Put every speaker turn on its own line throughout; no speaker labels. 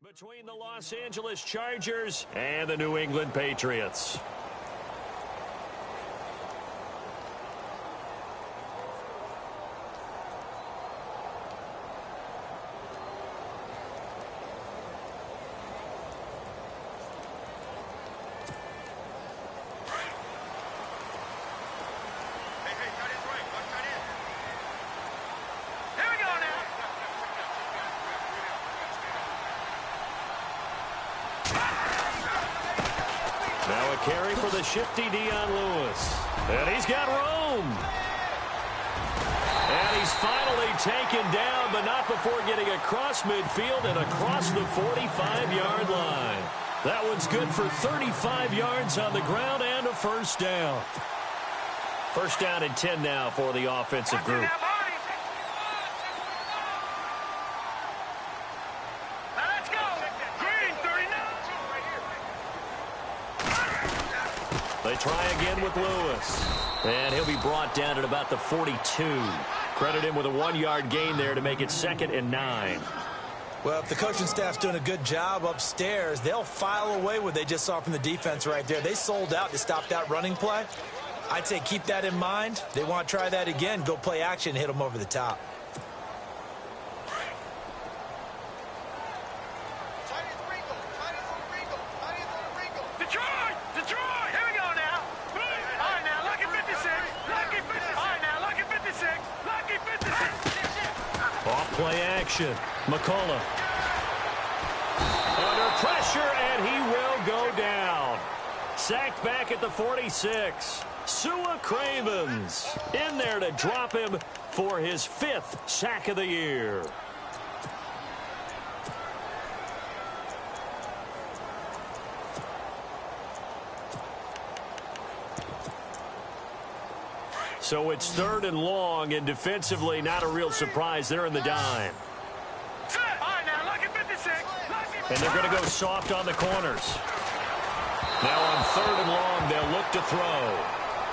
Between the Los Angeles Chargers and the New England Patriots. Now a carry for the shifty Dion Lewis. And he's got room. And he's finally taken down, but not before getting across midfield and across the 45-yard line. That one's good for 35 yards on the ground and a first down. First down and 10 now for the offensive group. They try again with Lewis. And he'll be brought down at about the 42. Credit him with a 1-yard gain there to make it 2nd and 9.
Well, if the coaching staff's doing a good job upstairs, they'll file away what they just saw from the defense right there. They sold out to stop that running play. I'd say keep that in mind. They want to try that again. Go play action, hit them over the top.
Play action. McCullough. Under pressure, and he will go down. Sacked back at the 46. Sua Cravens in there to drop him for his 5th sack of the year. So it's 3rd and long, and defensively not a real surprise. They're in the dime. And they're going to go soft on the corners. Now on 3rd and long, they'll look to throw.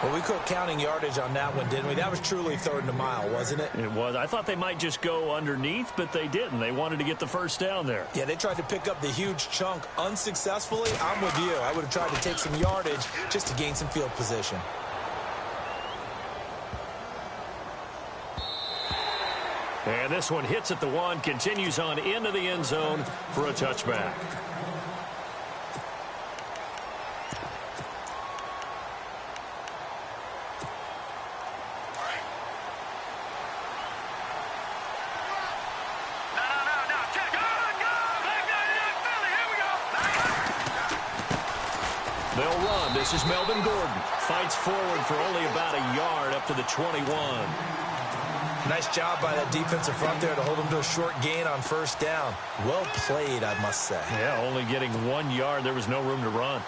Well, we quit counting yardage on that one, didn't we? That was truly 3rd and a mile, wasn't it?
It was. I thought they might just go underneath, but they didn't. They wanted to get the first down there.
Yeah, they tried to pick up the huge chunk unsuccessfully. I'm with you. I would have tried to take some yardage just to gain some field position.
And this one hits at the 1, continues on into the end zone for a touchback. They'll run. This is Melvin Gordon. Fights forward for only about a yard up to the 21.
Nice job by that defensive front there to hold them to a short gain on 1st down. Well played, I must say.
Yeah, only getting 1 yard. There was no room to run.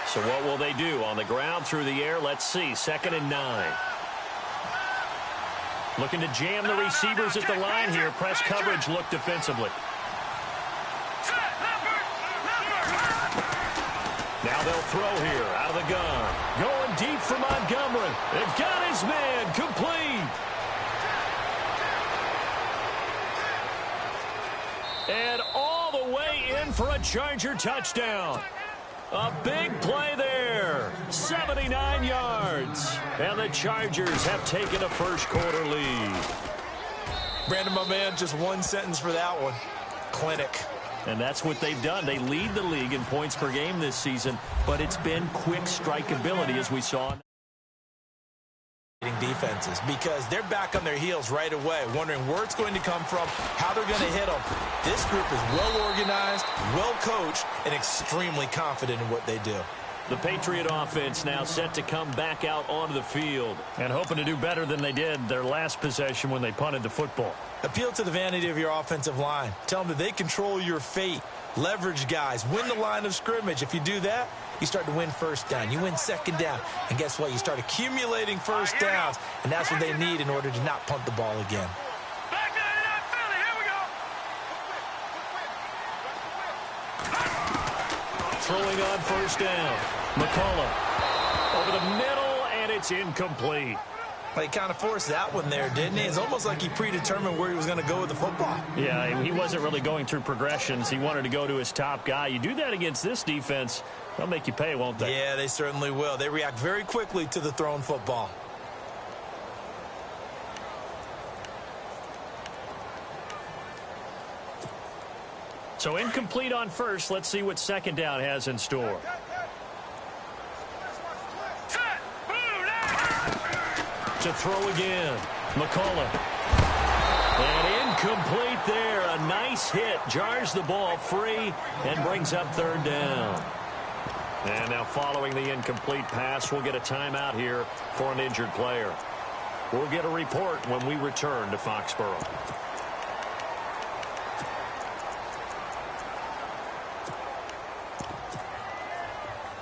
So what will they do? On the ground, through the air, let's see. 2nd and 9. Looking to jam the receivers at the line here. Press coverage look defensively. Now they'll throw here out of the gun. Going deep for Montgomery. They've got his man complete. And all the way in for a Charger touchdown. A big play there. 79 yards. And the Chargers have taken a first-quarter lead.
Brandon, my man, just one sentence for that one. Clinic.
And that's what they've done. They lead the league in points per game this season, but it's been quick strikeability, as we saw.
Defenses, because they're back on their heels right away, wondering where it's going to come from, how they're going to hit them. This group is well organized, well coached, and extremely confident in what they do.
The Patriot offense now set to come back out onto the field and hoping to do better than they did their last possession when they punted the football.
Appeal to the vanity of your offensive line. Tell them that they control your fate. Leverage guys. Win the line of scrimmage. If you do that, you start to win 1st down. You win 2nd down. And guess what? You start accumulating 1st downs, and that's what they need in order to not punt the ball again.
Throwing on 1st down. McCullough over the middle, and it's incomplete.
Well, he kind of forced that one there, didn't he? It's almost like he predetermined where he was going to go with the football.
Yeah, he wasn't really going through progressions. He wanted to go to his top guy. You do that against this defense, they'll make you pay, won't they?
Yeah, they certainly will. They react very quickly to the thrown football.
So incomplete on first. Let's see what second down has in store. To throw again. McCullough. And incomplete there. A nice hit. Jars the ball free and brings up third down. And now following the incomplete pass, we'll get a timeout here for an injured player. We'll get a report when we return to Foxborough.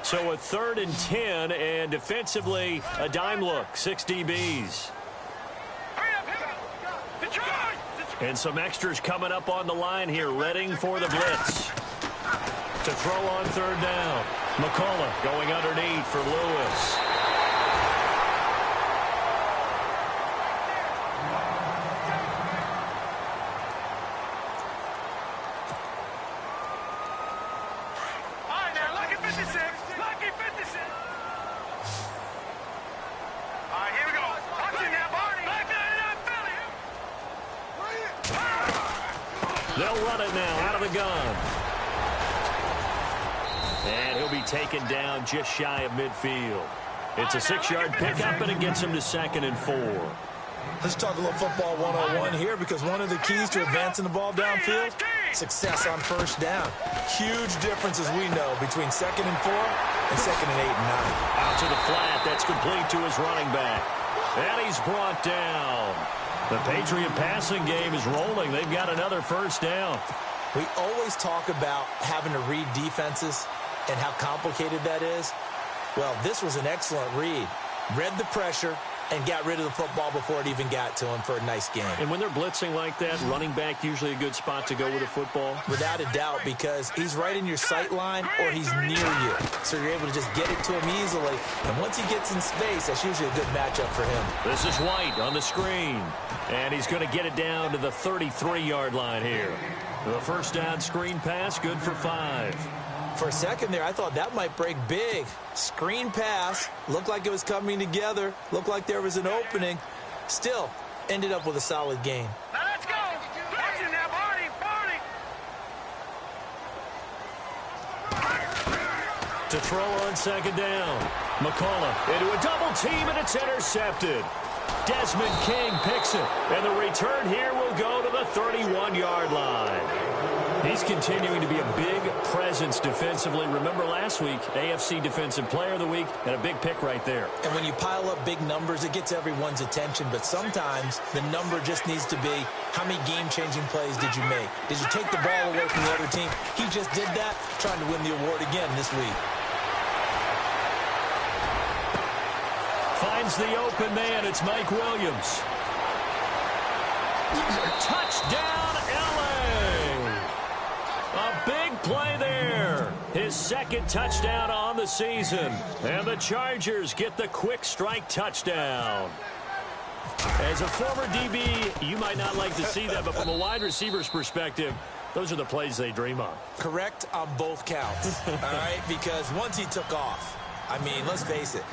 So a 3rd and 10, and defensively, a dime look, 6 DBs. And some extras coming up on the line here, readying for the blitz. To throw on third down. McCullough going underneath for Lewis. They'll run it now out of the gun. And he'll be taken down just shy of midfield. It's a 6-yard pickup, and it gets him to 2nd and 4.
Let's talk a little football 101 here, because one of the keys to advancing the ball downfield, success on first down. Huge difference, as we know, between 2nd and 4 and 2nd and 8 and 9.
Out to the flat. That's complete to his running back. And he's brought down. The Patriot passing game is rolling. They've got another first down.
We always talk about having to read defenses and how complicated that is. Well, this was an excellent read. Read the pressure and got rid of the football before it even got to him for a nice game.
And when they're blitzing like that, running back usually a good spot to go with a football?
Without a doubt, because he's right in your sight line or he's near you. So you're able to just get it to him easily. And once he gets in space, that's usually a good matchup for him.
This is White on the screen. And he's going to get it down to the 33-yard line here. The first down screen pass, good for 5.
For a second there, I thought that might break big. Screen pass, looked like it was coming together, looked like there was an opening. Still, ended up with a solid game.
Now let's go. Watch it now, Barney.
To throw on second down. McCullough into a double team, and it's intercepted. Desmond King picks it, and the return here will go to the 31-yard line. He's continuing to be a big presence defensively. Remember last week, AFC Defensive Player of the Week, and a big pick right there.
And when you pile up big numbers, it gets everyone's attention, but sometimes the number just needs to be, how many game-changing plays did you make? Did you take the ball away from the other team? He just did that, trying to win the award again this week.
Finds the open man. It's Mike Williams. Touchdown, LA! A big play there. His 2nd touchdown on the season. And the Chargers get the quick strike touchdown. As a former DB, you might not like to see that, but from a wide receiver's perspective, those are the plays they dream of.
Correct on both counts, all right? Because once he took off, I mean, let's face it,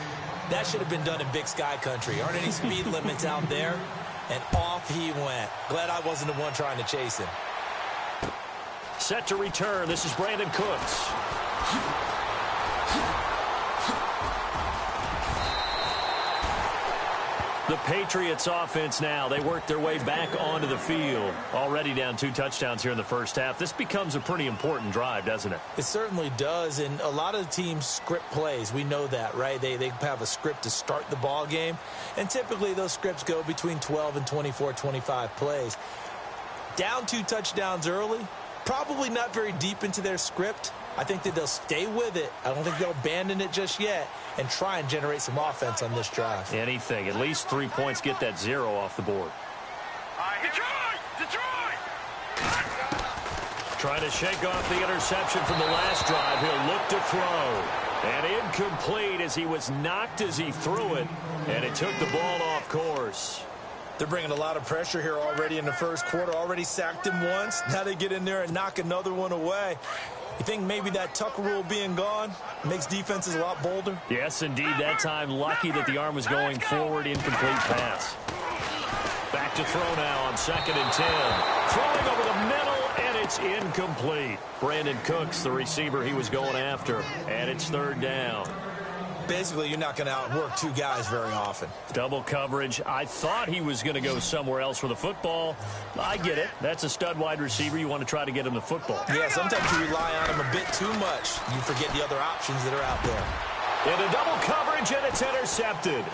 that should have been done in Big Sky country. Aren't any speed limits out there? And off he went. Glad I wasn't the one trying to chase him.
Set to return. This is Brandon Cooks. The Patriots offense now, they work their way back onto the field. Already down 2 touchdowns here in the first half. This becomes a pretty important drive, doesn't it?
It certainly does, and a lot of the teams script plays. We know that, right? They have a script to start the ball game, and typically those scripts go between 12 and 24, 25 plays. Down 2 touchdowns early, probably not very deep into their script. I think that they'll stay with it. I don't think they'll abandon it just yet and try and generate some offense on this drive.
Anything. At least 3 points, get that 0 off the board.
Detroit!
Trying to shake off the interception from the last drive. He'll look to throw. And incomplete as he was knocked as he threw it, and it took the ball off course.
They're bringing a lot of pressure here already in the first quarter. Already sacked him once. Now they get in there and knock another one away. You think maybe that tuck rule being gone makes defenses a lot bolder?
Yes, indeed. That time, lucky that the arm was going forward. Incomplete pass. Back to throw now on 2nd and 10. Throwing over the middle, and it's incomplete. Brandon Cooks, the receiver he was going after, and it's 3rd down.
Basically, you're not going to outwork two guys very often.
Double coverage. I thought he was going to go somewhere else for the football. I get it. That's a stud wide receiver. You want to try to get him the football.
Yeah, sometimes you rely on him a bit too much. You forget the other options that are out there.
Into double coverage, and it's intercepted.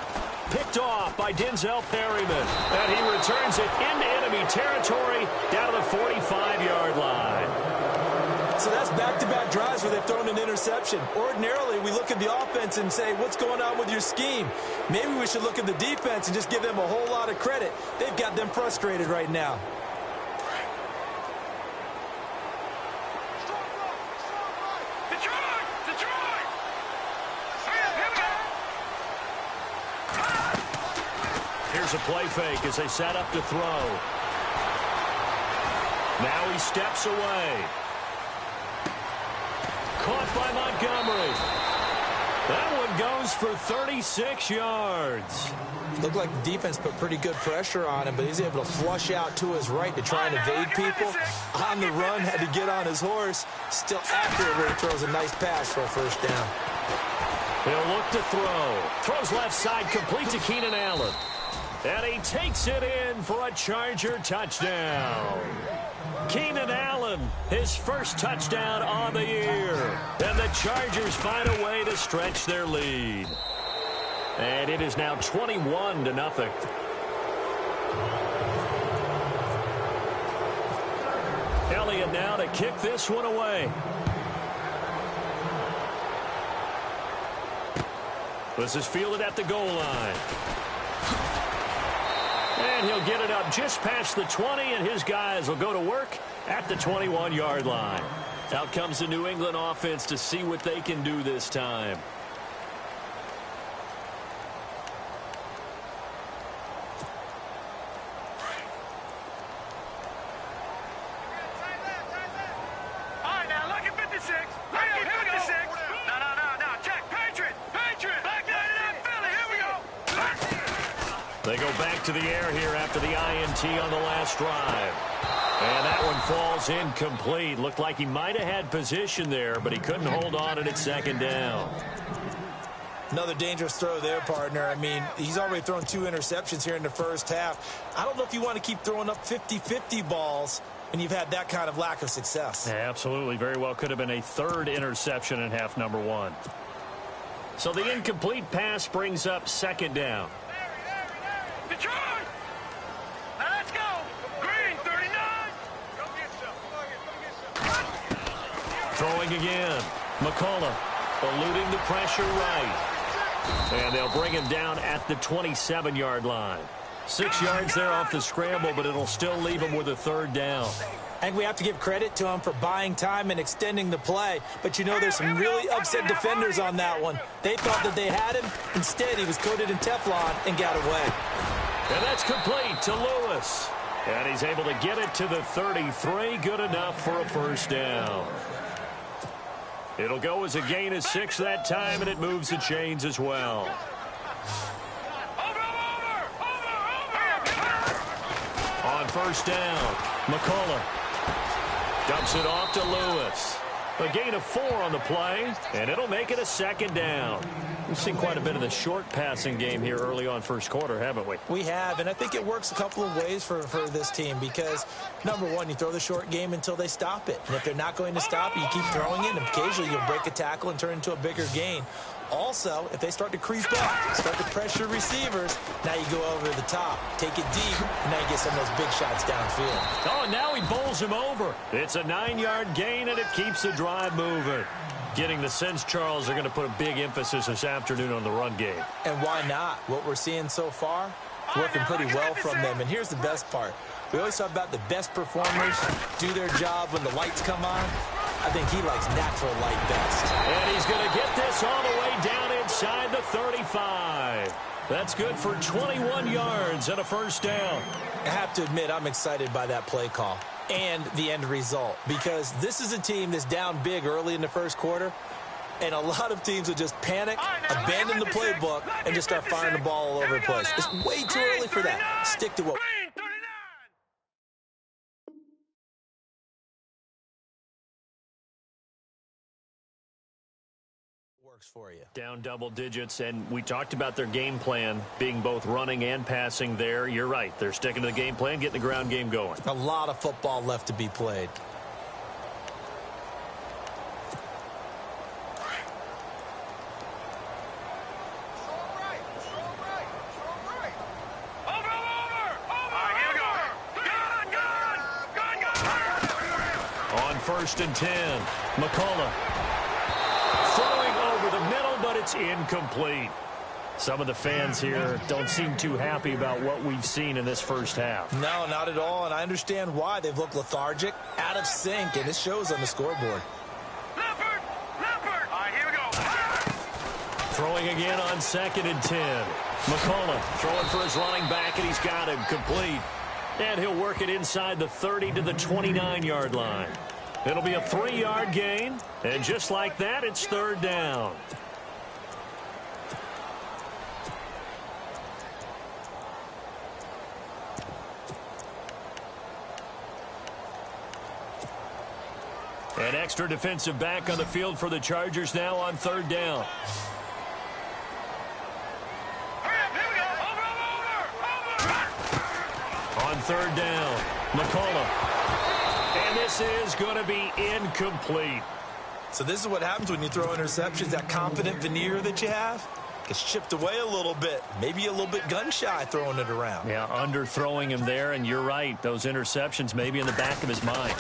Picked off by Denzel Perryman. And he returns it into enemy territory down to the 45-yard line.
So that's back-to-back drives where they've thrown an interception. Ordinarily, we look at the offense and say, what's going on with your scheme? Maybe we should look at the defense and just give them a whole lot of credit. They've got them frustrated right now.
Here's a play fake as they set up to throw. Now he steps away. Caught by Montgomery. That one goes for 36 yards.
Looked like the defense put pretty good pressure on him, but he's able to flush out to his right to try and evade people. On the run, had to get on his horse. Still accurate where he throws a nice pass for a 1st down.
He'll look to throw. Throws left side, complete to Keenan Allen. And he takes it in for a Charger touchdown. Keenan Allen, his first touchdown on the year. And the Chargers find a way to stretch their lead. And it is now 21-0. Elliott now to kick this one away. This is fielded at the goal line. And he'll get it up just past the 20, and his guys will go to work at the 21-yard line. Out comes the New England offense to see what they can do this time.
All right, now look at 56. Look at 56. No. Check. Patriot. Back that up, Philly. Here we go.
They go back to the air here after the INT on the last drive. And that one falls incomplete. Looked like he might have had position there, but he couldn't hold on and it's 2nd down.
Another dangerous throw there, partner. I mean, he's already thrown 2 interceptions here in the first half. I don't know if you want to keep throwing up 50-50 balls when you've had that kind of lack of success.
Yeah, absolutely. Very well could have been a 3rd interception in half number 1. So the incomplete pass brings up 2nd down.
Detroit. Now let's go. Green, 39. Go get some.
Throwing again. McCullough eluding the pressure right. And they'll bring him down at the 27-yard line. 6 yards there off the scramble, but it'll still leave him with a 3rd down.
I think we have to give credit to him for buying time and extending the play. But, you know, there's some really upset defenders on that one. They thought that they had him. Instead, he was coated in Teflon and got away.
And that's complete to Lewis. And he's able to get it to the 33. Good enough for a 1st down. It'll go as a gain of 6 that time, and it moves the chains as well. On 1st down, McCullough dumps it off to Lewis. A gain of 4 on the play, and it'll make it a 2nd down. We've seen quite a bit of the short passing game here early on first quarter, haven't we?
We have, and I think it works a couple of ways for this team because, number one, you throw the short game until they stop it. And if they're not going to stop it, you keep throwing it, and occasionally you'll break a tackle and turn it into a bigger gain. Also, if they start to creep up, start to pressure receivers, now you go over the top, take it deep, and now you get some of those big shots downfield.
Oh, and now he bowls him over. It's a 9-yard gain, and it keeps the drive moving. Getting the sense, Charles, are going to put a big emphasis this afternoon on the run game.
And why not? What we're seeing so far, working pretty well from them. And here's the best part. We always talk about the best performers do their job when the lights come on. I think he likes natural light best.
And he's going to get this all the way down inside the 35. That's good for 21 yards and a first down.
I have to admit, I'm excited by that play call and the end result, because this is a team that's down big early in the first quarter, and a lot of teams will just panic, abandon the playbook, and just start firing the ball all over the place. It's way too early for that. Stick to what works for you.
Down double digits, and we talked about their game plan being both running and passing there. You're right. They're sticking to the game plan, getting the ground game going.
A lot of football left to be played.
On 1st and 10, McCullough throwing over the middle, but it's incomplete. Some of the fans here don't seem too happy about what we've seen in this first half.
No, not at all, and I understand why. They've looked lethargic, out of sync, and it shows on the scoreboard.
Leopard! All right, here we go.
Throwing again on 2nd and 10. McCullough throwing for his running back, and he's got him complete. And he'll work it inside the 30 to the 29-yard line. It'll be a 3-yard gain, and just like that, it's 3rd down. An extra defensive back on the field for the Chargers now on 3rd down. On 3rd down, McCullough. And this is going to be incomplete.
So this is what happens when you throw interceptions. That confident veneer that you have gets chipped away a little bit. Maybe a little bit gun-shy throwing it around.
Yeah, underthrowing him there, and you're right. Those interceptions may be in the back of his mind.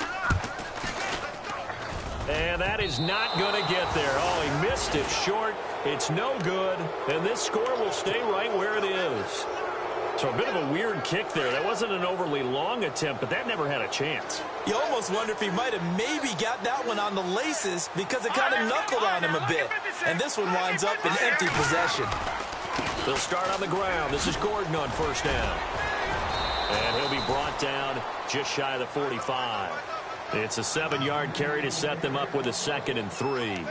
And that is not going to get there. Oh, he missed it short. It's no good. And this score will stay right where it is. So a bit of a weird kick there. That wasn't an overly long attempt, but that never had a chance.
You almost wonder if he might have maybe got that one on the laces because it kind of knuckled on him a bit. And this one winds up in empty possession.
They'll start on the ground. This is Gordon on 1st down. And he'll be brought down just shy of the 45. It's a 7-yard carry to set them up with a 2nd and 3.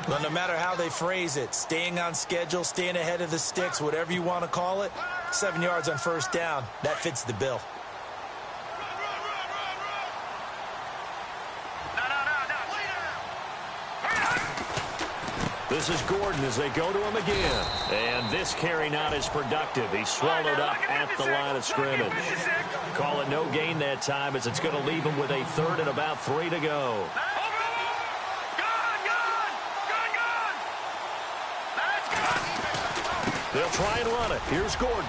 Well, no matter how they phrase it, staying on schedule, staying ahead of the sticks, whatever you want to call it, 7 yards on 1st down, that fits the bill.
This is Gordon as they go to him again. And this carry not as productive. He's swallowed up at the line of scrimmage. Call it no gain that time as it's going to leave him with a 3rd and about 3 to go. They'll try and run it. Here's Gordon.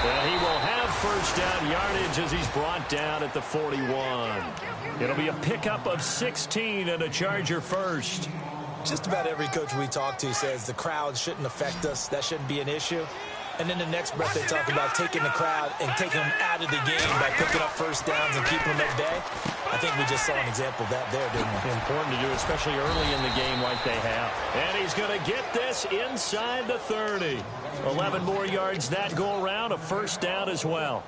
And he will have 1st down yardage as he's brought down at the 41. It'll be a pickup of 16 and a Charger first.
Just about every coach we talk to says the crowd shouldn't affect us. That shouldn't be an issue. And in the next breath, they talk about taking the crowd and taking them out of the game by picking up 1st downs and keeping them at bay. I think we just saw an example of that there, didn't we?
Important to do, especially early in the game like they have. And he's going to get this inside the 30. 11 more yards that go around, a 1st down as well.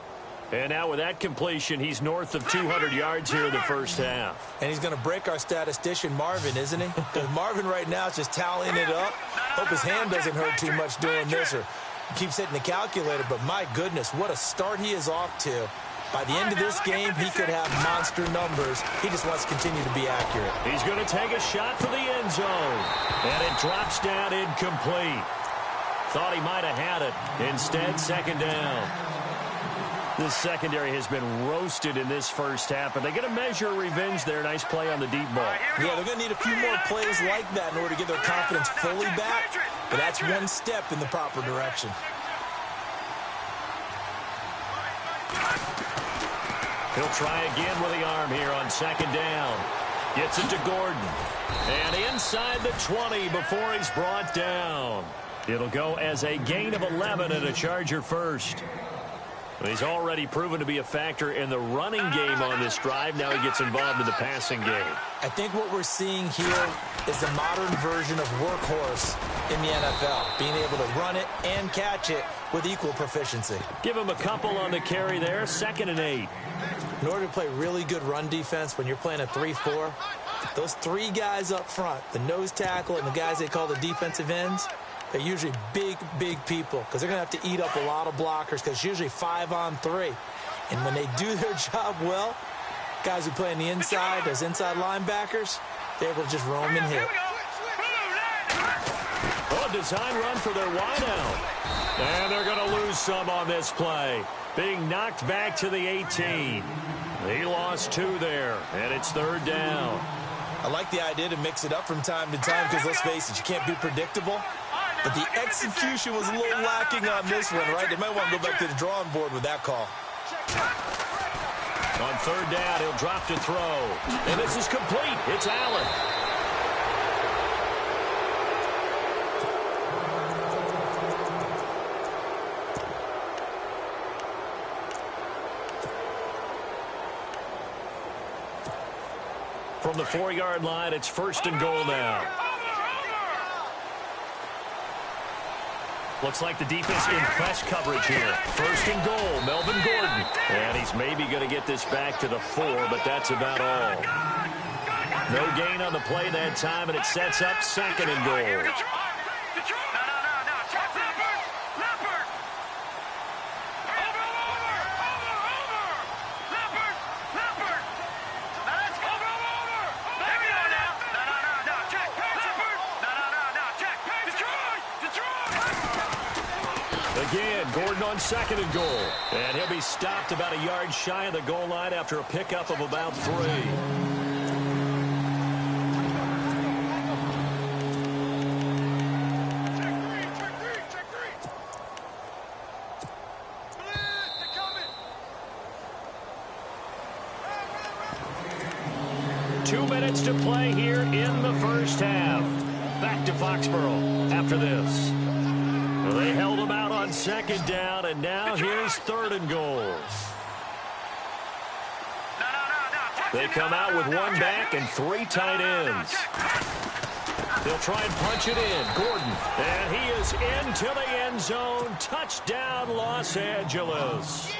And now with that completion, he's north of 200 yards here in the first half.
And he's going to break our statistician, Marvin, isn't he? Because Marvin right now is just tallying it up. Hope his hand doesn't hurt too much doing this, or he keeps hitting the calculator. But my goodness, what a start he is off to. By the end of this game, he could have monster numbers. He just wants to continue to be accurate.
He's going to take a shot for the end zone. And it drops down incomplete. Thought he might have had it. Instead, 2nd down. This secondary has been roasted in this first half, but they're going to measure revenge there. Nice play on the deep ball.
Yeah, they're going to need a few more plays like that in order to get their confidence fully back. But that's one step in the proper direction.
He'll try again with the arm here on 2nd down. Gets it to Gordon. And inside the 20 before he's brought down. It'll go as a gain of 11 and a Charger first. He's already proven to be a factor in the running game on this drive. Now he gets involved in the passing game.
I think what we're seeing here is the modern version of workhorse in the NFL, being able to run it and catch it with equal proficiency.
Give him a couple on the carry there, 2nd and 8.
In order to play really good run defense when you're playing a 3-4, those 3 guys up front, the nose tackle and the guys they call the defensive ends, they're usually big, big people because they're going to have to eat up a lot of blockers because it's usually 5-on-3. And when they do their job well, guys who play on the inside, those inside linebackers, they're able to just roam and hit.
Oh, design run for their wideout. And they're going to lose some on this play. Being knocked back to the 18. He lost 2 there, and it's 3rd down.
I like the idea to mix it up from time to time because, let's face it, you can't be predictable. But the execution was a little lacking on this one, right? They might want to go back to the drawing board with that call.
On 3rd down, he'll drop to throw. And this is complete. It's Allen. From the 4-yard line, it's 1st and goal now. Looks like the defense in press coverage here. 1st and goal, Melvin Gordon. And he's maybe going to get this back to the 4, but that's about all. No gain on the play that time, and it sets up 2nd and goal. Again, Gordon on 2nd and goal. And he'll be stopped about a yard shy of the goal line after a pickup of about 3. Two minutes to play here in the first half. Back to Foxborough after this. They held him out on 2nd down, and now here's 3rd and goal. They come out with 1 back and 3 tight ends. They'll try and punch it in. Gordon, and he is into the end zone. Touchdown, Los Angeles.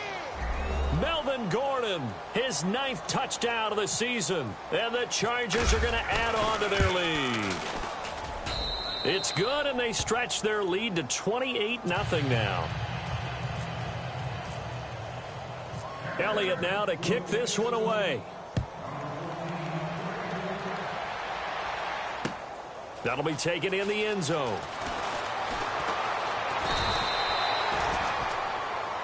Melvin Gordon, his 9th touchdown of the season, and the Chargers are going to add on to their lead. It's good, and they stretch their lead to 28-0 now. Elliott now to kick this one away. That'll be taken in the end zone.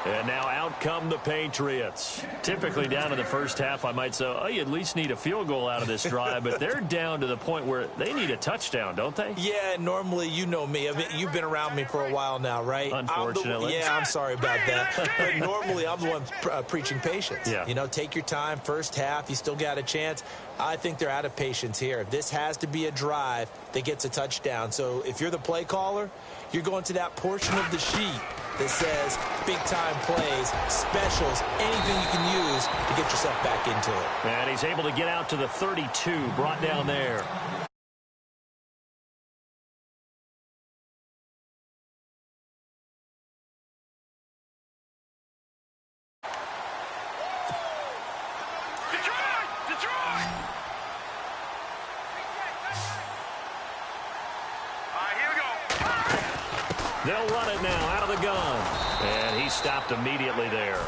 And now out come the Patriots. Typically down in the first half, I might say, oh, you at least need a field goal out of this drive, but they're down to the point where they need a touchdown, don't they?
Yeah, normally, you know me. I mean, you've been around me for a while now, right?
Unfortunately.
I'm sorry about that. But normally, I'm the one preaching patience.
Yeah.
You know, take your time. First half, you still got a chance. I think they're out of patience here. If this has to be a drive that gets a touchdown. So if you're the play caller, you're going to that portion of the sheet that says big-time plays, specials, anything you can use to get yourself back into it.
And he's able to get out to the 32, brought down there. They'll run it now out of the gun. And he stopped immediately there.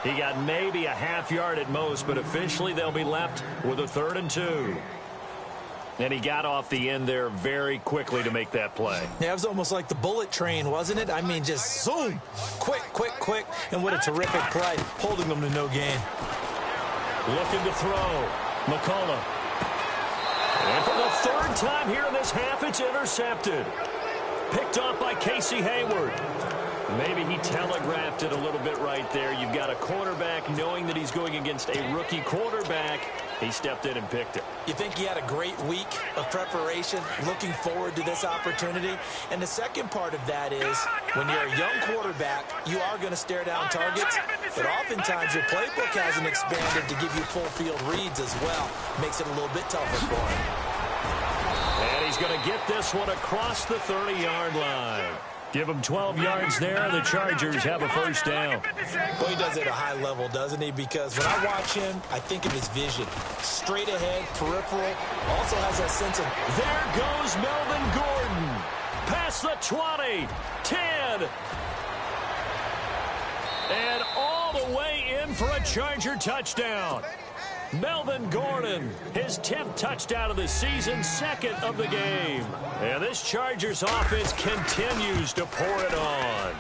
He got maybe a half yard at most, but officially they'll be left with a 3rd and 2. And he got off the end there very quickly to make that play.
Yeah, it was almost like the bullet train, wasn't it? I mean, just zoom, quick, quick, quick. And what a terrific play, holding them to no gain.
Looking to throw. McCullough. And for the 3rd time here in this half, it's intercepted. Picked off by Casey Hayward. Maybe he telegraphed it a little bit right there. You've got a quarterback knowing that he's going against a rookie quarterback. He stepped in and picked it.
You think he had a great week of preparation, looking forward to this opportunity? And the second part of that is, when you're a young quarterback, you are going to stare down targets, but oftentimes your playbook hasn't expanded to give you full field reads as well. Makes it a little bit tougher for him.
And he's going to get this one across the 30-yard line. Give him 12 yards there. The Chargers have a first down.
Well, he does it at a high level, doesn't he? Because when I watch him, I think of his vision. Straight ahead, peripheral, also has that sense of...
There goes Melvin Gordon. Past the 20, 10. And all the way in for a Charger touchdown. Melvin Gordon, his 10th touchdown of the season, second of the game. And this Chargers offense continues to pour it on.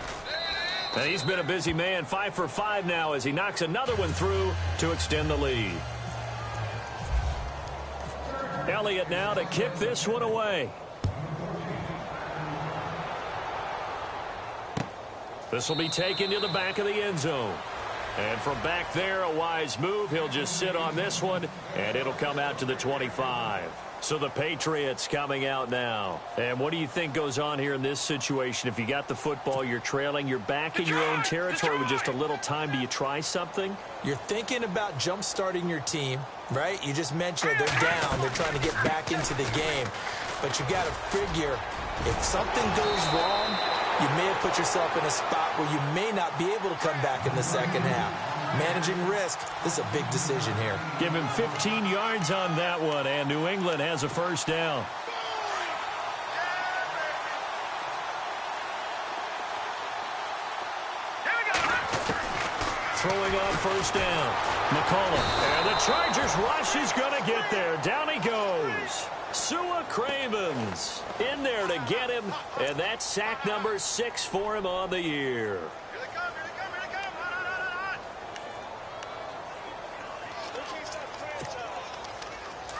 And he's been a busy man, 5 for 5 now as he knocks another one through to extend the lead. Elliott now to kick this one away. This will be taken to the back of the end zone. And from back there, a wise move. He'll just sit on this one, and it'll come out to the 25. So the Patriots coming out now. And what do you think goes on here in this situation? If you got the football, you're trailing, you're back in your own territory with just a little time. Do you try something?
You're thinking about jump-starting your team, right? You just mentioned they're down. They're trying to get back into the game. But you got to figure, if something goes wrong, you may have put yourself in a spot where you may not be able to come back in the second half. Managing risk, this is a big decision here.
Give him 15 yards on that one, and New England has a first down. Throwing on first down. McCollum. And the Chargers rush is going to get there. Down he goes. Sua Cravens in there to get him, and that's sack number 6 for him on the year.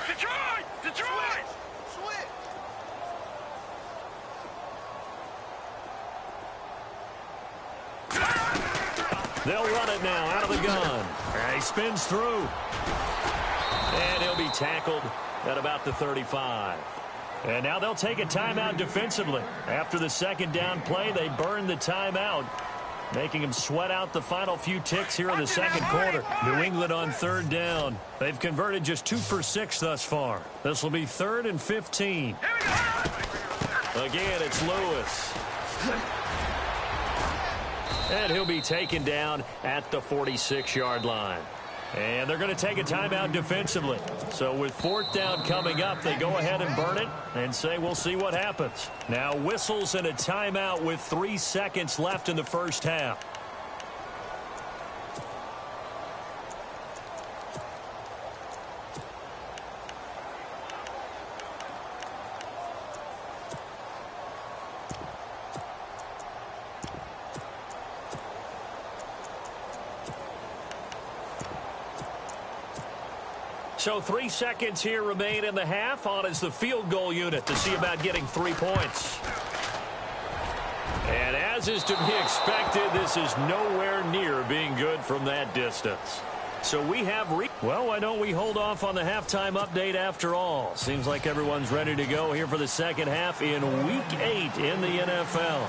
Detroit! Detroit!
They'll run it now out of the gun. And he spins through. And he'll be tackled at about the 35. And now they'll take a timeout defensively. After the second down play, they burn the timeout, making them sweat out the final few ticks here in the second quarter. New England on third down. They've converted just 2 for 6 thus far. This will be 3rd and 15. Again, it's Lewis. And he'll be taken down at the 46-yard line. And they're going to take a timeout defensively. So with 4th down coming up, they go ahead and burn it and say we'll see what happens. Now whistles and a timeout with 3 seconds left in the first half. So 3 seconds here remain in the half. On is the field goal unit to see about getting 3 points. And as is to be expected, this is nowhere near being good from that distance. So we have... Well, why don't we hold off on the halftime update after all? Seems like everyone's ready to go here for the second half in Week 8 in the NFL.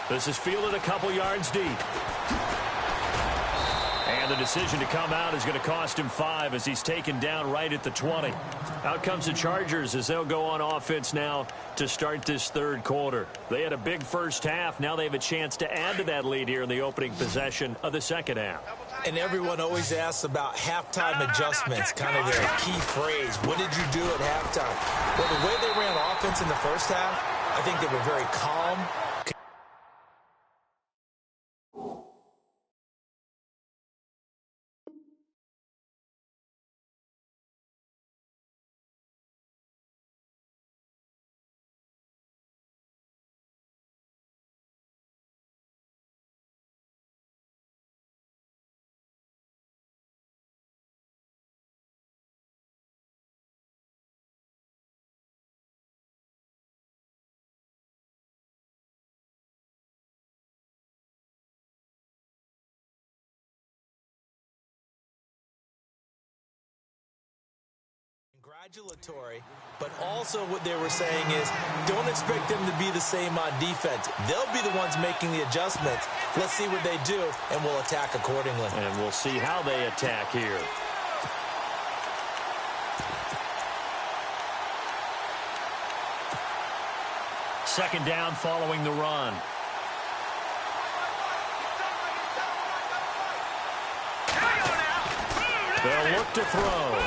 This is fielded a couple yards deep. And the decision to come out is going to cost him 5 as he's taken down right at the 20. Out comes the Chargers as they'll go on offense now to start this third quarter. They had a big first half. Now they have a chance to add to that lead here in the opening possession of the second half.
And everyone always asks about halftime adjustments, kind of their key phrase. What did you do at halftime? Well, the way they ran offense in the first half, I think they were very calm, congratulatory, but also what they were saying is don't expect them to be the same on defense. They'll be the ones making the adjustments. Let's see what they do, and we'll attack accordingly.
And we'll see how they attack here. Second down following the run. They'll look to throw.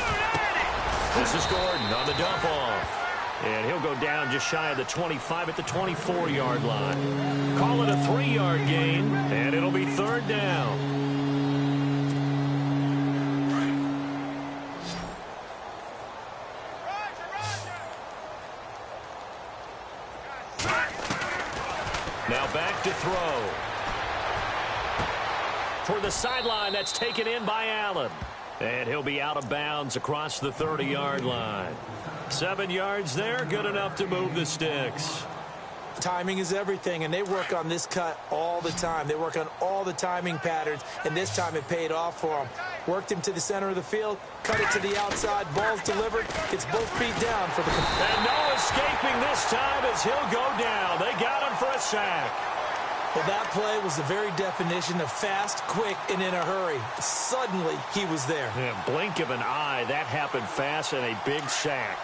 This is Gordon on the dump off. And he'll go down just shy of the 25 at the 24-yard line. Call it a 3-yard gain, and it'll be third down. Now back to throw. For the sideline, that's taken in by Allen. And he'll be out of bounds across the 30-yard line. 7 yards there, good enough to move the sticks.
Timing is everything, and they work on this cut all the time. They work on all the timing patterns, and this time it paid off for them. Worked him to the center of the field, cut it to the outside, ball's delivered, gets both feet down for the...
And no escaping this time as he'll go down. They got him for a sack.
Well, that play was the very definition of fast, quick, and in a hurry. Suddenly, he was there.
Yeah, blink of an eye, that happened fast, and a big sack.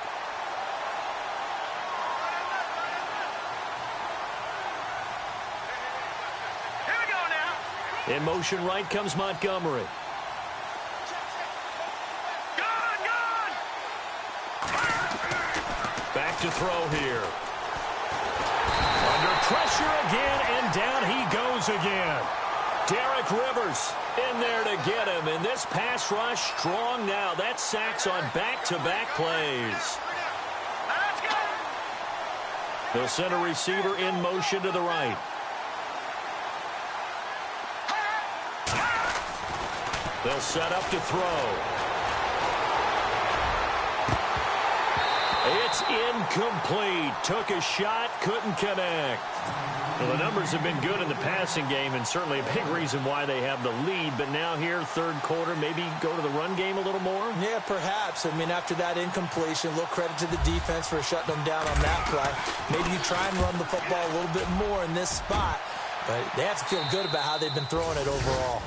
Here we go now.
In motion right comes Montgomery.
Gone!
Back to throw here. Under pressure again, and down he goes again. Derek Rivers in there to get him, and this pass rush strong now. That sacks on back-to-back plays.
Let's go.
They'll send a receiver in motion to the right. They'll set up to throw. It's incomplete. Took a shot, couldn't connect. Well, the numbers have been good in the passing game, and certainly a big reason why they have the lead. But now here, third quarter, maybe go to the run game a little more?
Yeah, perhaps. I mean, after that incompletion, a little credit to the defense for shutting them down on that play. Maybe you try and run the football a little bit more in this spot. But they have to feel good about how they've been throwing it overall.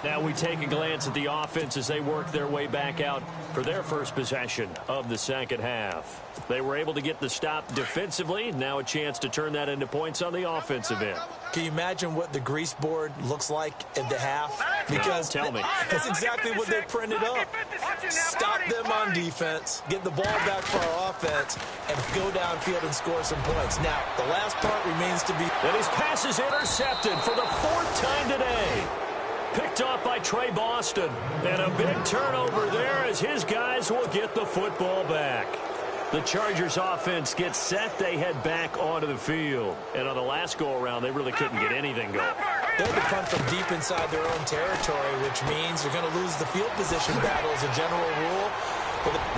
Now we take a glance at the offense as they work their way back out for their first possession of the second half. They were able to get the stop defensively. Now a chance to turn that into points on the offensive end.
Can you imagine what the grease board looks like at the half? Because
tell me.
That's exactly what they printed up. Stop them on defense, get the ball back for our offense, and go downfield and score some points. Now, the last part remains to be...
And his pass is intercepted for the 4th time today. Picked off by Trey Boston. And a big turnover there as his guys will get the football back. The Chargers offense gets set. They head back onto the field. And on the last go-around, they really couldn't get anything going.
They had to punt from deep inside their own territory, which means they're going to lose the field position battle as a general rule.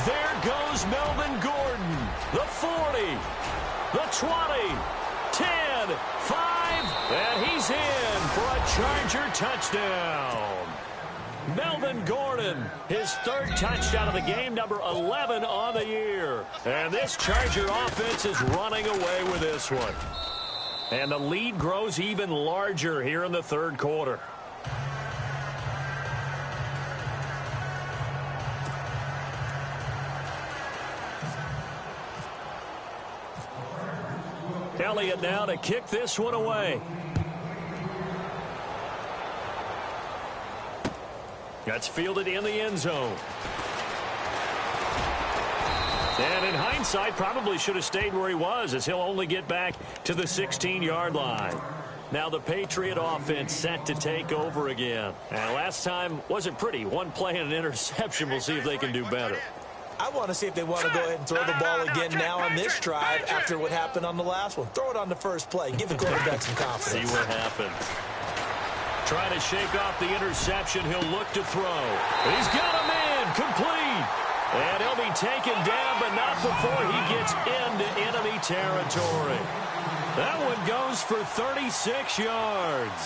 There goes Melvin Gordon. The 40, the 20, 10, 5, and he's in for a Charger touchdown. Melvin Gordon, his 3rd touchdown of the game, number 11 on the year. And this Charger offense is running away with this one. And the lead grows even larger here in the 3rd quarter. Elliott now to kick this one away. That's fielded in the end zone. And in hindsight, probably should have stayed where he was, as he'll only get back to the 16-yard line. Now the Patriot offense set to take over again. And last time wasn't pretty. One play and an interception. We'll see if they can do better.
I want to see if they want to go ahead and throw the ball again now on this drive after what happened on the last one. Throw it on the first play. Give the quarterback some confidence.
See what happens. Trying to shake off the interception. He'll look to throw. He's got a man complete. And he'll be taken down, but not before he gets into enemy territory. That one goes for 36 yards.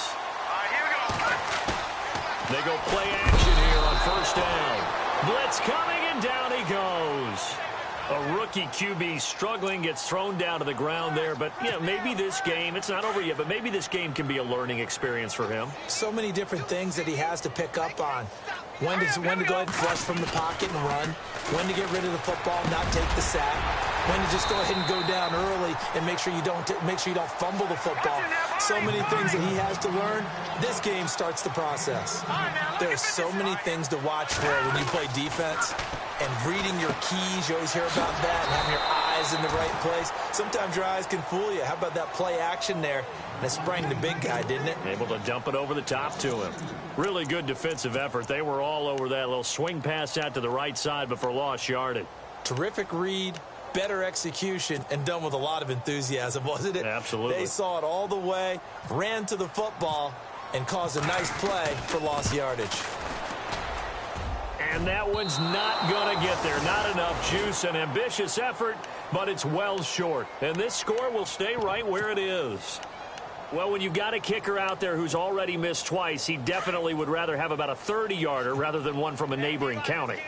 Here we go.
They go play action here on 1st down. Blitz coming, and down he goes. A rookie QB struggling, gets thrown down to the ground there. But, you know, maybe this game, it's not over yet, but maybe this game can be a learning experience for him.
So many different things that he has to pick up on. When to go ahead and flush from the pocket and run. When to get rid of the football, not take the sack. When to just go ahead and go down early and make sure you don't fumble the football. So many things that he has to learn. This game starts the process. There are so many things to watch for when you play defense. And reading your keys, you always hear about that, and having your eyes in the right place. Sometimes your eyes can fool you. How about that play action there? And it sprang the big guy, didn't it?
Able to dump it over the top to him. Really good defensive effort. They were all over that little swing pass out to the right side before lost yardage.
Terrific read, better execution, and done with a lot of enthusiasm, wasn't it?
Absolutely.
They saw it all the way, ran to the football, and caused a nice play for lost yardage.
And that one's not going to get there. Not enough juice. An ambitious effort, but it's well short. And this score will stay right where it is. Well, when you've got a kicker out there who's already missed twice, he definitely would rather have about a 30-yarder rather than one from a neighboring county.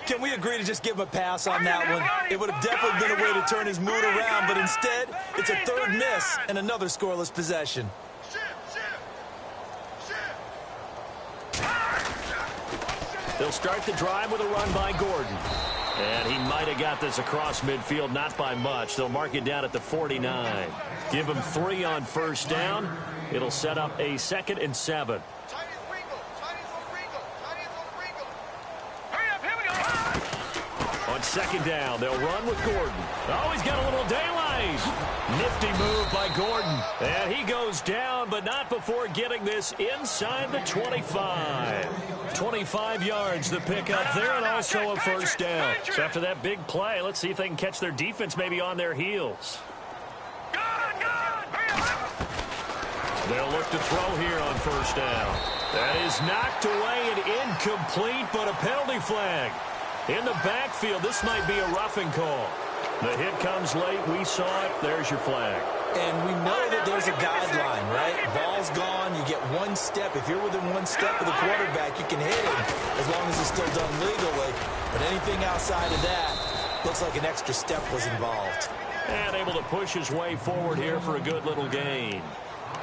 Can we agree to just give him a pass on that one? It would have definitely been a way to turn his mood around, but instead, it's a third miss and another scoreless possession.
They'll start the drive with a run by Gordon. And he might have got this across midfield, not by much. They'll mark it down at the 49. Give him 3 on first down. It'll set up a 2nd and 7. On 2nd down, they'll run with Gordon. Oh, he's got a little daylight. Nifty move by Gordon. And he goes down, but not before getting this inside the 25. 25 yards the pickup there, and also a first down. So after that big play, let's see if they can catch their defense maybe on their heels. They'll look to throw here on first down. That is knocked away and incomplete, but a penalty flag. In the backfield, this might be a roughing call. The hit comes late. We saw it. There's your flag.
And we know that there's a guideline, right? Ball's gone. You get one step. If you're within one step of the quarterback, you can hit him as long as it's still done legally. But anything outside of that looks like an extra step was involved.
And able to push his way forward here for a good little gain.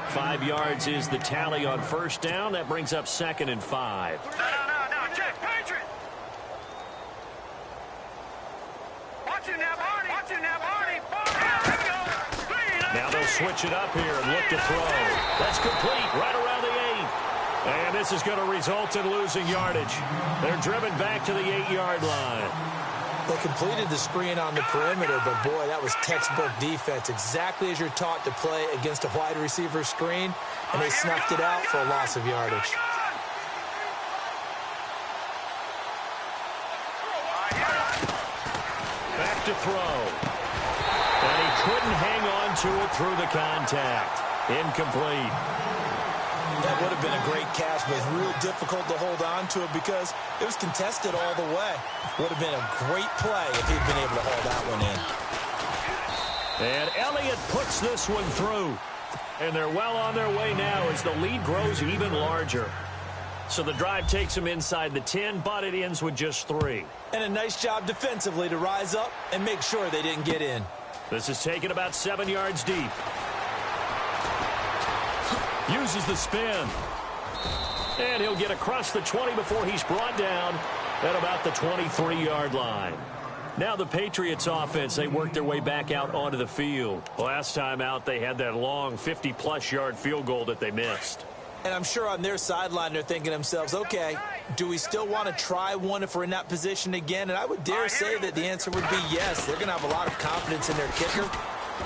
5 yards is the tally on first down. That brings up 2nd and 5.
No, check, Patriot. Watch it now, Barney.
Now they'll switch it up here and look to throw. That's complete right around the 8. And this is going to result in losing yardage. They're driven back to the 8-yard line.
They completed the screen on the perimeter, but boy, that was textbook defense. Exactly as you're taught to play against a wide receiver screen, and they snuffed it out for a loss of yardage.
Back to throw. And he couldn't hang on to it through the contact. Incomplete.
That would have been a great catch, but it's real difficult to hold on to it because it was contested all the way. Would have been a great play if he'd been able to hold that one in.
And Elliott puts this one through. And they're well on their way now as the lead grows even larger. So the drive takes them inside the 10, but it ends with just 3.
And a nice job defensively to rise up and make sure they didn't get in.
This is taken about 7 yards deep. Uses the spin. And he'll get across the 20 before he's brought down at about the 23-yard line. Now the Patriots offense, they work their way back out onto the field. Last time out, they had that long 50-plus yard field goal that they missed.
And I'm sure on their sideline, they're thinking to themselves, okay, do we still want to try one if we're in that position again? And I would dare say that the answer would be yes. They're going to have a lot of confidence in their kicker.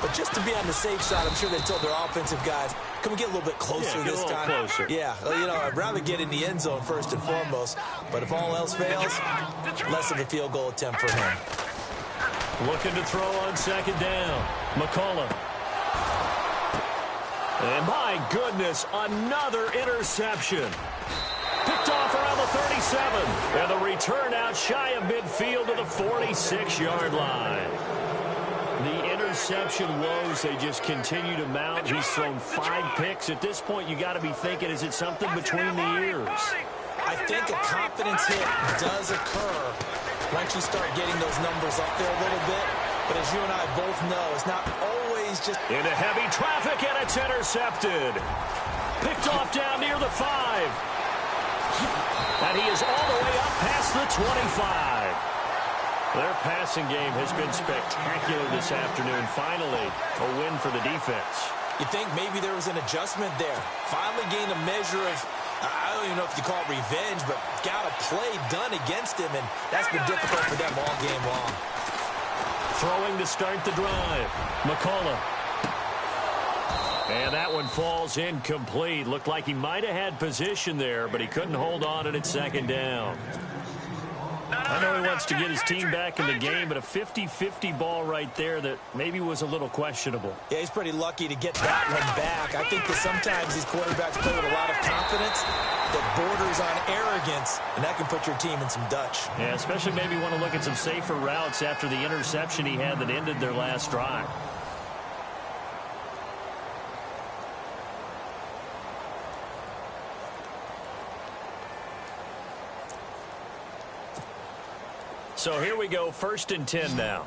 But just to be on the safe side, I'm sure they told their offensive guys, can we get a little bit closer this time?
Closer.
Yeah, well, you know, I'd rather get in the end zone first and foremost. But if all else fails, less of a field goal attempt for him.
Looking to throw on 2nd down. McCullough. And my goodness, another interception. Picked off around the 37. And the return out shy of midfield to the 46-yard line. The interception woes, they just continue to mount. He's thrown 5 picks. At this point, you got to be thinking, is it something between the ears?
I think a confidence hit does occur once you start getting those numbers up there a little bit. But as you and I both know, it's not always just...
Into heavy traffic, and it's intercepted. Picked off down near the 5. And he is all the way up past the 25. Their passing game has been spectacular this afternoon. Finally, a win for the defense.
You think maybe there was an adjustment there. Finally gained a measure of, I don't even know if you call it revenge, but got a play done against him, and that's been difficult for them all game long.
Throwing to start the drive. McCullough. And that one falls incomplete. Looked like he might have had position there, but he couldn't hold on at its second down. I know he wants to get his team back in the game, but a 50-50 ball right there that maybe was a little questionable.
Yeah, he's pretty lucky to get that one back. I think that sometimes these quarterbacks play with a lot of confidence that borders on arrogance, and that can put your team in some Dutch.
Yeah, especially maybe want to look at some safer routes after the interception he had that ended their last drive. So here we go, 1st and 10 now.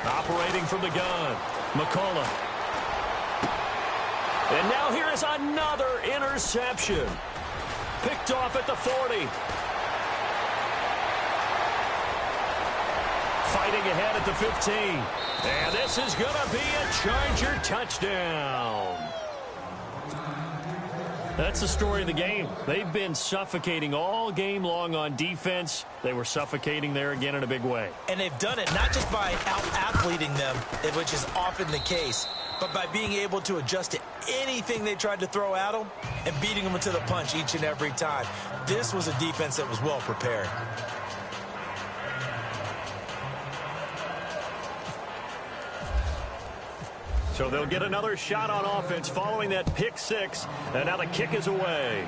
Operating from the gun, McCullough. And now here is another interception. Picked off at the 40. Fighting ahead at the 15. And this is going to be a Charger touchdown. That's the story of the game. They've been suffocating all game long on defense. They were suffocating there again in a big way.
And they've done it not just by out-athleting them, which is often the case, but by being able to adjust to anything they tried to throw at them and beating them to the punch each and every time. This was a defense that was well prepared.
So they'll get another shot on offense following that pick 6. And now the kick is away.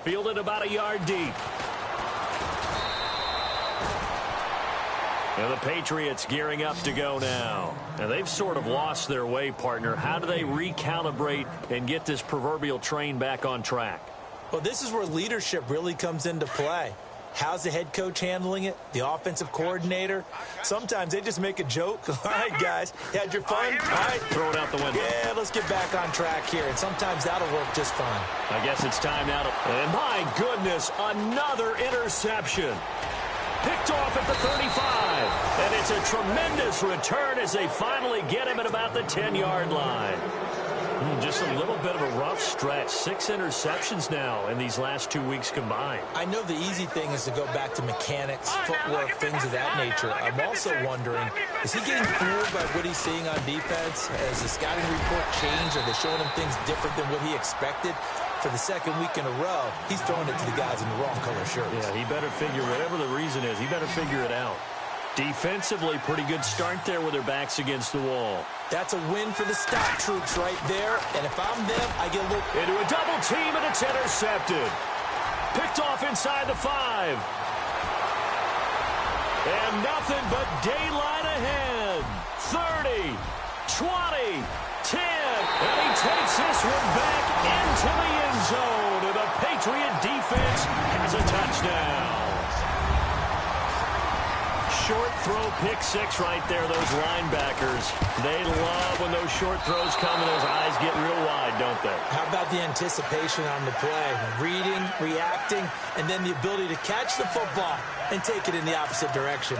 Fielded about a yard deep. And the Patriots gearing up to go now. And they've sort of lost their way, partner. How do they recalibrate and get this proverbial train back on track?
Well, this is where leadership really comes into play. How's the head coach handling it? The offensive coordinator? Sometimes they just make a joke. All right, guys, you had your fun? All right.
Throw it out the window.
Yeah, let's get back on track here. And sometimes that'll work just fine.
I guess it's time now to... And my goodness, another interception. Picked off at the 35. And it's a tremendous return as they finally get him at about the 10-yard line. Just a little bit of a rough stretch. 6 interceptions now in these last 2 weeks combined.
I know the easy thing is to go back to mechanics, footwork, things of that nature. I'm also wondering, is he getting fooled by what he's seeing on defense? Has the scouting report changed? Are they showing him things different than what he expected? For the second week in a row, he's throwing it to the guys in the wrong color shirts.
Yeah, he better figure, whatever the reason is, he better figure it out. Defensively, pretty good start there with their backs against the wall.
That's a win for the stout troops right there. And if I'm them, I get a look.
Into a double team, and it's intercepted. Picked off inside the 5. And nothing but daylight ahead. 30, 20, 10. And he takes this one back into the end zone. And the Patriot defense has a touchdown. Short throw, pick 6 right there, those linebackers. They love when those short throws come and those eyes get real wide, don't they?
How about the anticipation on the play? Reading, reacting, and then the ability to catch the football and take it in the opposite direction.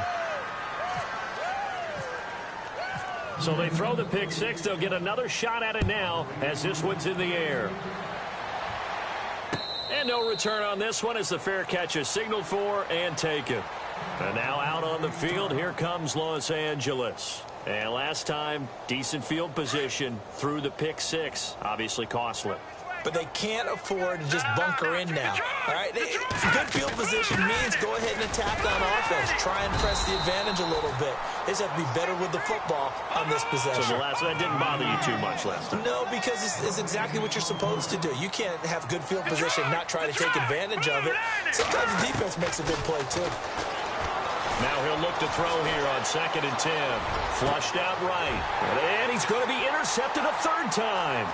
So they throw the pick 6. They'll get another shot at it now as this one's in the air. And no return on this one as the fair catch is signaled for and taken. And now out on the field, here comes Los Angeles. And last time, decent field position through the pick 6. Obviously costly.
But they can't afford to just bunker in now. All right? Good field position means go ahead and attack on offense. Try and press the advantage a little bit. They just have to be better with the football on this possession.
So that didn't bother you too much last time?
No, because it's exactly what you're supposed to do. You can't have good field position and not try to take advantage of it. Sometimes the defense makes a good play, too.
Now he'll look to throw here on 2nd and 10. Flushed out right. And he's going to be intercepted a third time.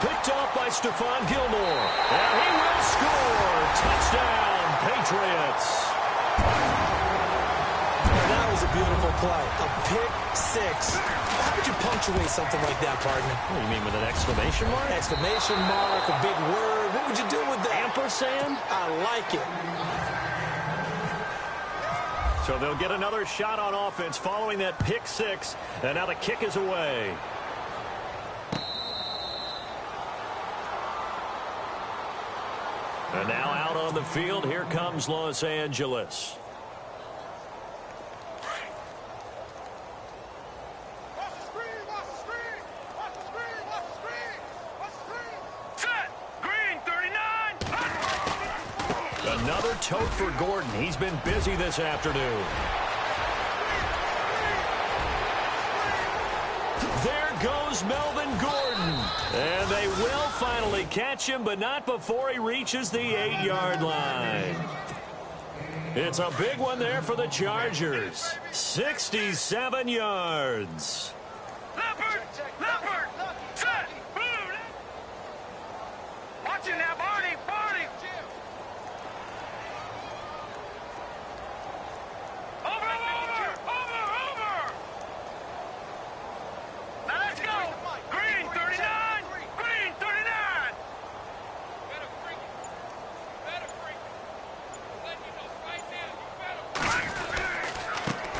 Picked off by Stephon Gilmore. And he will score. Touchdown, Patriots.
That was a beautiful play. A pick six. How would you punctuate something like that, partner?
What do you mean, with an exclamation mark?
Exclamation mark, a big word. What would you do with that?
Ampersand?
I like it.
So they'll get another shot on offense following that pick six. And now the kick is away. And now out on the field, here comes Los Angeles. Another tote for Gordon. He's been busy this afternoon. There goes Melvin Gordon. And they will finally catch him, but not before he reaches the 8-yard line. It's a big one there for the Chargers. 67 yards.
Leopard! Leopard! Set! Boom! Watch it now, Barney! Barney! Over! Now let's go! Green 39! Green 39! Better freak it. Better freak it. Let you know right now. You better.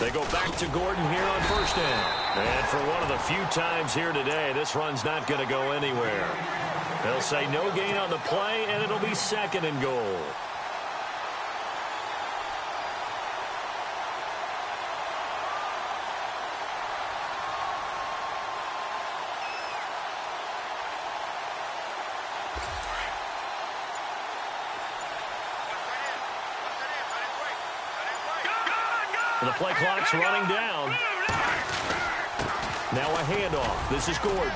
They go back to Gordon here on first down. And for one of the few times here today, this run's not going to go anywhere. They'll say no gain on the play, and it'll be 2nd and goal. The play clock's running down. Now a handoff. This is Gordon.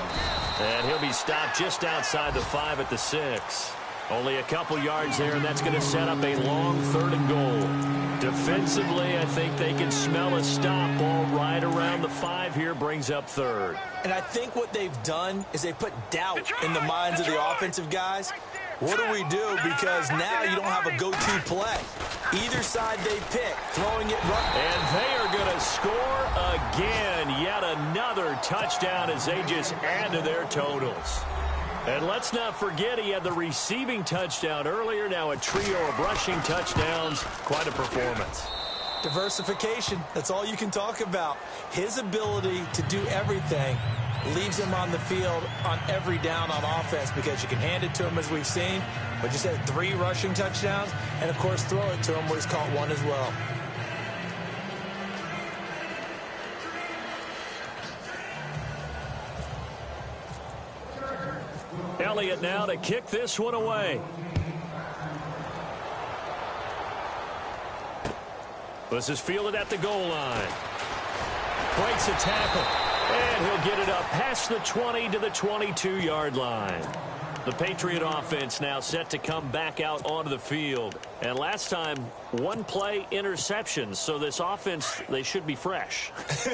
And he'll be stopped just outside the 5 at the 6. Only a couple yards there, and that's going to set up a long 3rd and goal. Defensively, I think they can smell a stop. Ball right around the 5 here brings up 3rd.
And I think what they've done is they put doubt in the minds of the offensive guys. What do we do? Because now you don't have a go-to play. Either side they pick, throwing it right.
And they are going to score again. Yet another touchdown as they just add to their totals. And let's not forget he had the receiving touchdown earlier. Now a trio of rushing touchdowns. Quite a performance.
Diversification. That's all you can talk about. His ability to do everything leaves him on the field on every down on offense because you can hand it to him as we've seen, but just had 3 rushing touchdowns and, of course, throw it to him where he's caught 1 as well.
Elliott now to kick this one away. This is fielded at the goal line. Breaks a tackle. And he'll get it up past the 20 to the 22-yard line. The Patriot offense now set to come back out onto the field. And last time, 1 play interception. So this offense, they should be fresh.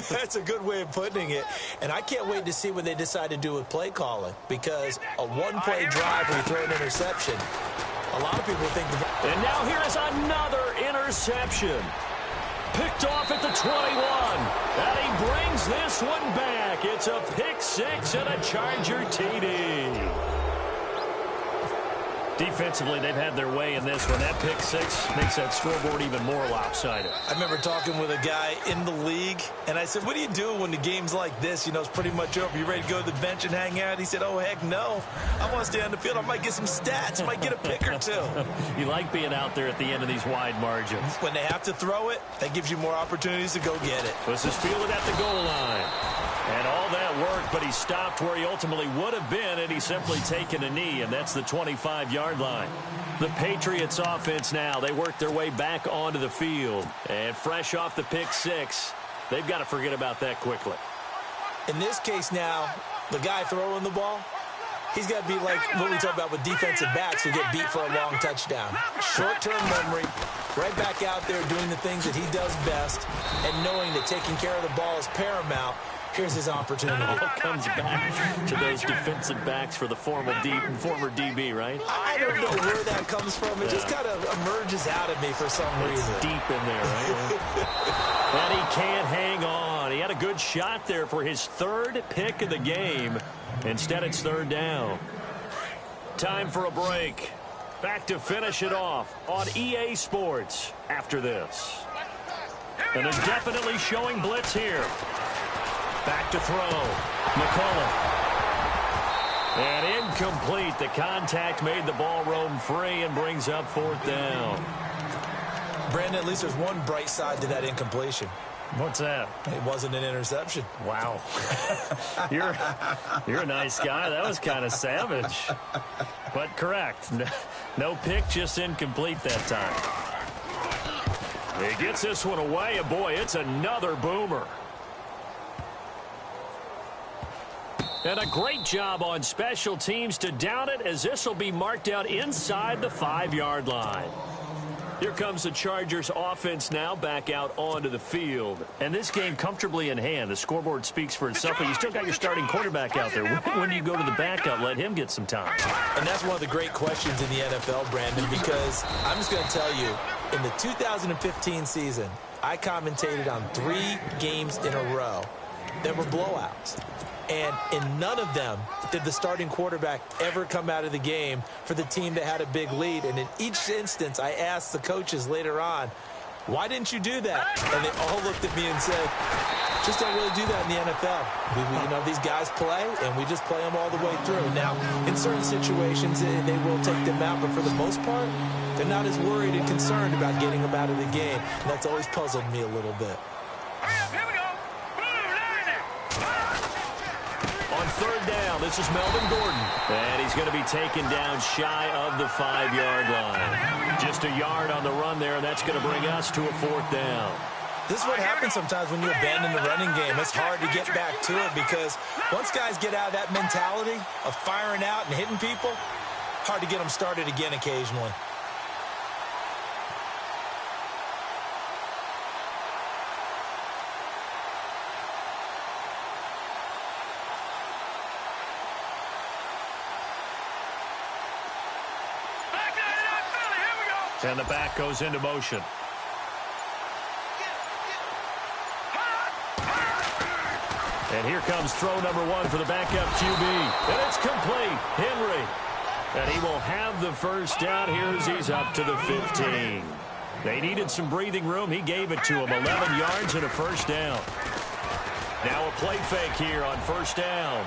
That's a good way of putting it. And I can't wait to see what they decide to do with play calling. Because a 1-play drive where you throw an interception, a lot of people think...
And now here is another interception. Picked off at the 21. And he brings this one back. It's a pick 6 and a Charger TD. Defensively, they've had their way in this one. That pick 6 makes that scoreboard even more lopsided.
I remember talking with a guy in the league, and I said, what do you do when the game's like this? You know, it's pretty much over. You ready to go to the bench and hang out? He said, oh, heck no. I want to stay on the field. I might get some stats. I might get a pick or 2.
You like being out there at the end of these wide margins.
When they have to throw it, that gives you more opportunities to go get it.
This is fielded at the goal line. And all that worked, but he stopped where he ultimately would have been, and he's simply taken a knee, and that's the 25-yard line. The Patriots offense now, they work their way back onto the field. And fresh off the pick 6, they've got to forget about that quickly.
In this case now, the guy throwing the ball, he's got to be like what we talk about with defensive backs who get beat for a long touchdown. Short-term memory, right back out there doing the things that he does best and knowing that taking care of the ball is paramount. Here's his opportunity.
It all comes back to those defensive backs for the former DB, right?
I don't know where that comes from. It just kind of emerges out of me for some reason.
It's deep in there, right? And he can't hang on. He had a good shot there for his third pick of the game. Instead, it's third down. Time for a break. Back to finish it off on EA Sports after this. And they're definitely showing blitz here. Back to throw. McCullough. And incomplete. The contact made the ball roam free and brings up fourth down.
Brandon, at least there's one bright side to that incompletion.
What's that?
It wasn't an interception.
Wow. You're a nice guy. That was kind of savage. But correct. No pick, just incomplete that time. He gets this one away, and boy, it's another boomer. And a great job on special teams to down it, as this will be marked out inside the 5-yard line. Here comes the Chargers offense now back out onto the field. And this game comfortably in hand. The scoreboard speaks for itself, but you still got your starting quarterback out there. When do you go to the backup, let him get some time?
And that's one of the great questions in the NFL, Brandon, because I'm just going to tell you, in the 2015 season, I commentated on 3 games in a row that were blowouts. And in none of them did the starting quarterback ever come out of the game for the team that had a big lead. And in each instance, I asked the coaches later on, why didn't you do that? And they all looked at me and said, just don't really do that in the NFL. These guys play, and we just play them all the way through. Now, in certain situations, they will take them out, but for the most part, they're not as worried and concerned about getting them out of the game. And that's always puzzled me a little bit.
Here we go.
On third down, this is Melvin Gordon. And he's going to be taken down shy of the 5-yard line. Just a yard on the run there, and that's going to bring us to a fourth down.
This is what happens sometimes when you abandon the running game. It's hard to get back to it because once guys get out of that mentality of firing out and hitting people, hard to get them started again occasionally.
And the back goes into motion. And here comes throw number 1 for the backup QB. And it's complete. Henry. And he will have the first down here as he's up to the 15. They needed some breathing room. He gave it to him. 11 yards and a first down. Now a play fake here on first down.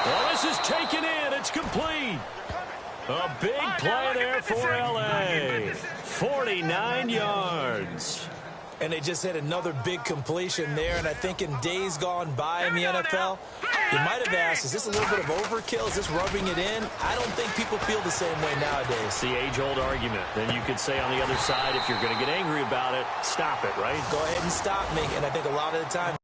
Well, this is taken in. It's complete. A big play there for L.A. 49 yards.
And they just had another big completion there. And I think in days gone by in the NFL, you might have asked, is this a little bit of overkill? Is this rubbing it in? I don't think people feel the same way nowadays.
It's the age-old argument. Then you could say on the other side, if you're going to get angry about it, stop it, right?
Go ahead and stop me. And I think a lot of the time,